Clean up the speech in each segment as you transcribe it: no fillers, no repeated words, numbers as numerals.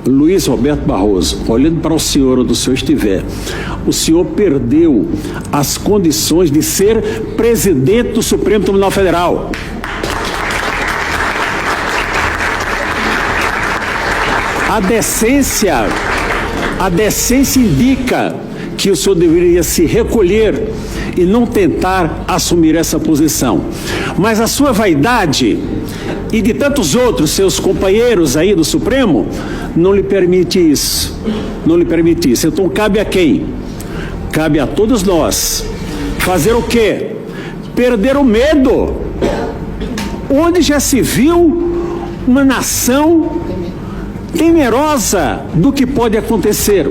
Luiz Roberto Barroso, olhando para o senhor onde o senhor estiver, o senhor perdeu as condições de ser presidente do Supremo Tribunal Federal. A decência indica que o senhor deveria se recolher e não tentar assumir essa posição. Mas a sua vaidade e de tantos outros seus companheiros aí do Supremo não lhe permite isso. Não lhe permite isso. Então cabe a quem? Cabe a todos nós. Fazer o quê? Perder o medo. Onde já se viu uma nação temerosa do que pode acontecer?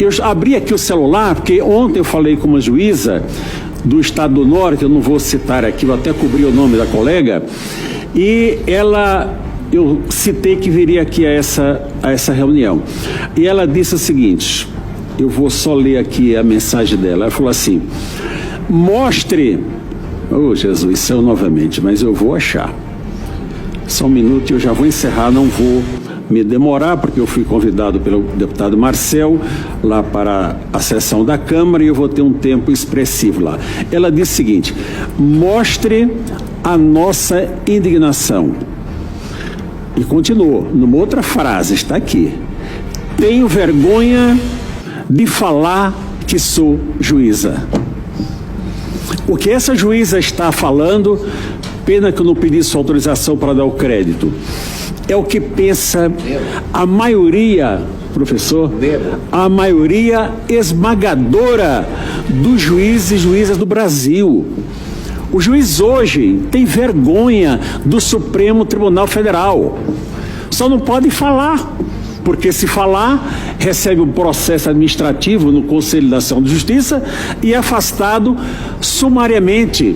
Eu abri aqui o celular, porque ontem eu falei com uma juíza do Estado do Norte, eu não vou citar aqui, eu até cobri o nome da colega, e eu citei que viria aqui a essa reunião. E ela disse o seguinte, eu vou só ler aqui a mensagem dela, ela falou assim, mostre, oh Jesus, saiu novamente, mas eu vou achar. Só um minuto e eu já vou encerrar, não vou me demorar, porque eu fui convidado pelo deputado Marcel lá para a sessão da Câmara e eu vou ter um tempo expressivo lá. Ela disse o seguinte, mostre a nossa indignação. E continuou, numa outra frase, está aqui. Tenho vergonha de falar que sou juíza. O que essa juíza está falando, pena que eu não pedi sua autorização para dar o crédito, é o que pensa a maioria, professor, a maioria esmagadora dos juízes e juízas do Brasil. O juiz hoje tem vergonha do Supremo Tribunal Federal. Só não pode falar, porque se falar, recebe um processo administrativo no Conselho Nacional de Justiça e é afastado sumariamente.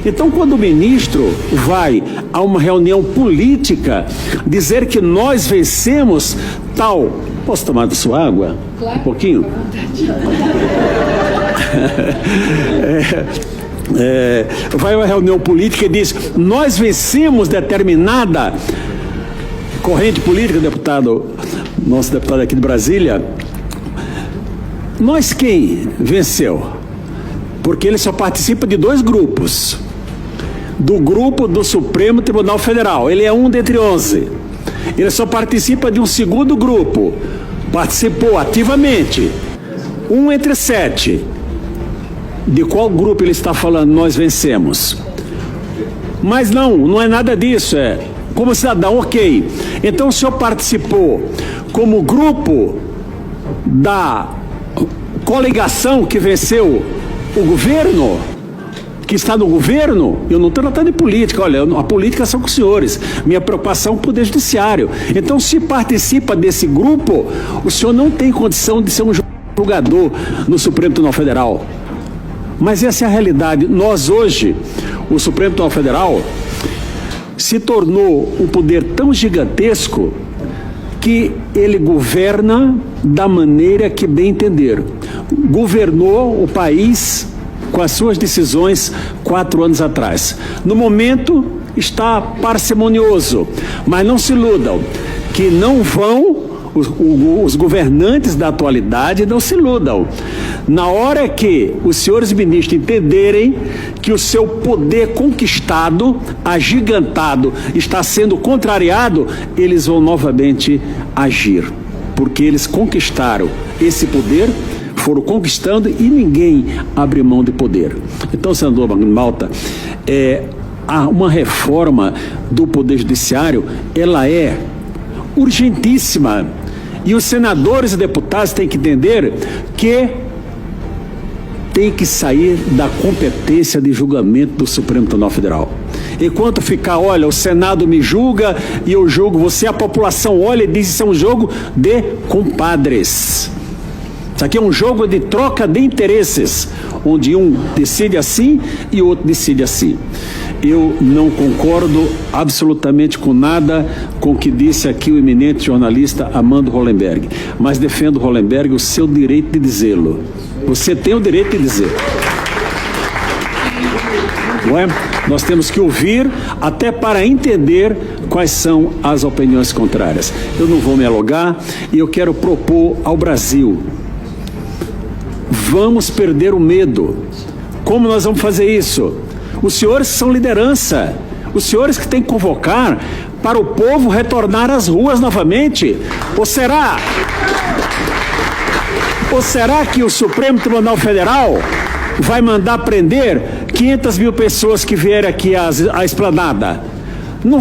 Então, quando o ministro vai a uma reunião política dizer que nós vencemos tal... Posso tomar da sua água? Claro. Um pouquinho? Vai a uma reunião política e diz, nós vencemos determinada corrente política, nosso deputado aqui de Brasília. Nós quem venceu? Porque ele só participa de 2 grupos. Do grupo do Supremo Tribunal Federal. Ele é um dentre 11. Ele só participa de um segundo grupo. Participou ativamente. 1 entre 7. De qual grupo ele está falando? Nós vencemos. Mas não é nada disso. Como cidadão, ok. Então o senhor participou como grupo da coligação que venceu o governo, que está no governo. Eu não estou tratando de política, olha, a política são com os senhores, minha preocupação é o Poder Judiciário. Então, se participa desse grupo, o senhor não tem condição de ser um julgador no Supremo Tribunal Federal. Mas essa é a realidade. Nós hoje, o Supremo Tribunal Federal se tornou um poder tão gigantesco que ele governa da maneira que bem entender. Governou o país com as suas decisões 4 anos atrás. No momento está parcimonioso, mas não se iludam, que não vão, os governantes da atualidade não se iludam. Na hora que os senhores ministros entenderem que o seu poder conquistado, agigantado, está sendo contrariado, eles vão novamente agir, porque eles conquistaram esse poder, foram conquistando e ninguém abre mão de poder. Então, senador Magno Malta, uma reforma do Poder Judiciário, ela é urgentíssima. E os senadores e deputados têm que entender que tem que sair da competência de julgamento do Supremo Tribunal Federal. Enquanto ficar, olha, o Senado me julga e eu julgo você, a população olha e diz que isso é um jogo de compadres. Isso aqui é um jogo de troca de interesses, onde um decide assim e o outro decide assim. Eu não concordo absolutamente com nada com o que disse aqui o eminente jornalista Armando Hollenberg, mas defendo, Hollenberg, o seu direito de dizê-lo. Você tem o direito de dizer. Não é? Nós temos que ouvir até para entender quais são as opiniões contrárias. Eu não vou me alongar e eu quero propor ao Brasil: vamos perder o medo. Como nós vamos fazer isso? Os senhores são liderança, os senhores que têm que convocar para o povo retornar às ruas novamente. Ou será que o Supremo Tribunal Federal vai mandar prender 500 mil pessoas que vierem aqui à esplanada? Não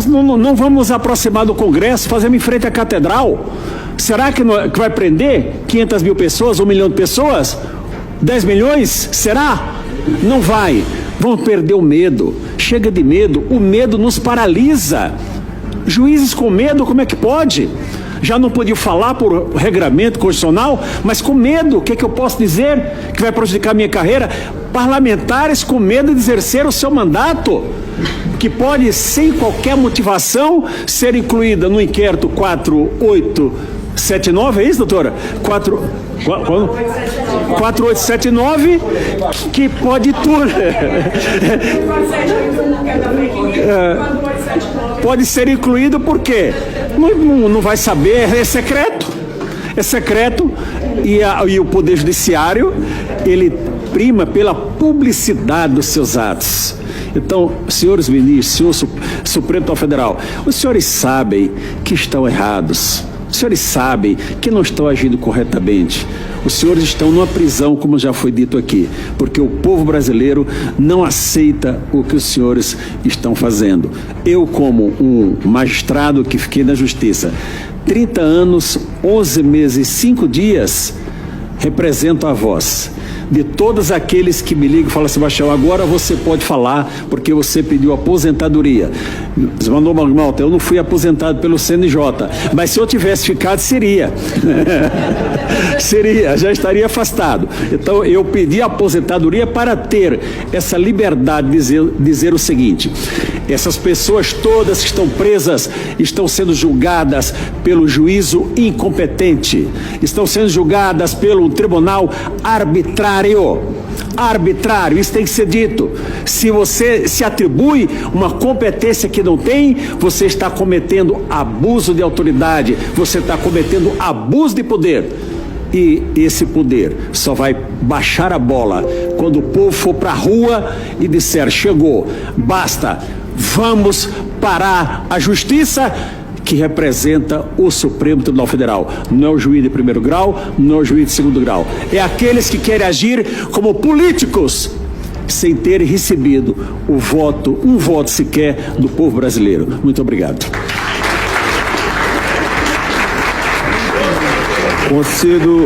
vamos nos aproximar do Congresso, fazemos em frente à Catedral. Será que vai prender 500 mil pessoas, 1 milhão de pessoas? 10 milhões? Será? Não vai. Vão perder o medo. Chega de medo. O medo nos paralisa. Juízes com medo, como é que pode? Já não podiam falar por regramento constitucional, mas com medo, o que eu posso dizer que vai prejudicar a minha carreira? Parlamentares com medo de exercer o seu mandato, que pode, sem qualquer motivação, ser incluída no inquérito 4879, é isso, doutora? 4879, que pode tudo. Pode ser incluído porque não vai saber, é secreto. É secreto e o Poder Judiciário, ele prima pela publicidade dos seus atos. Então, senhores ministros, senhor Supremo Tribunal Federal, os senhores sabem que estão errados. Os senhores sabem que não estão agindo corretamente. Os senhores estão numa prisão, como já foi dito aqui, porque o povo brasileiro não aceita o que os senhores estão fazendo. Eu, como um magistrado que fiquei na Justiça 30 anos, 11 meses e 5 dias, represento a voz de todos aqueles que me ligam e falam: Sebastião, agora você pode falar porque você pediu aposentadoria. Mandou uma nota: eu não fui aposentado pelo CNJ, mas se eu tivesse ficado, seria. Seria, já estaria afastado. Então eu pedi aposentadoria para ter essa liberdade de dizer o seguinte: essas pessoas todas que estão presas estão sendo julgadas pelo juízo incompetente, estão sendo julgadas pelo tribunal arbitrário. Arbitrário, isso tem que ser dito. Se você se atribui uma competência que não tem, você está cometendo abuso de autoridade, você está cometendo abuso de poder. E esse poder só vai baixar a bola quando o povo for para a rua e disser: chegou, basta, vamos parar a justiça que representa o Supremo Tribunal Federal. Não é o juiz de primeiro grau, não é o juiz de segundo grau. É aqueles que querem agir como políticos sem terem recebido um voto sequer do povo brasileiro. Muito obrigado. Concedo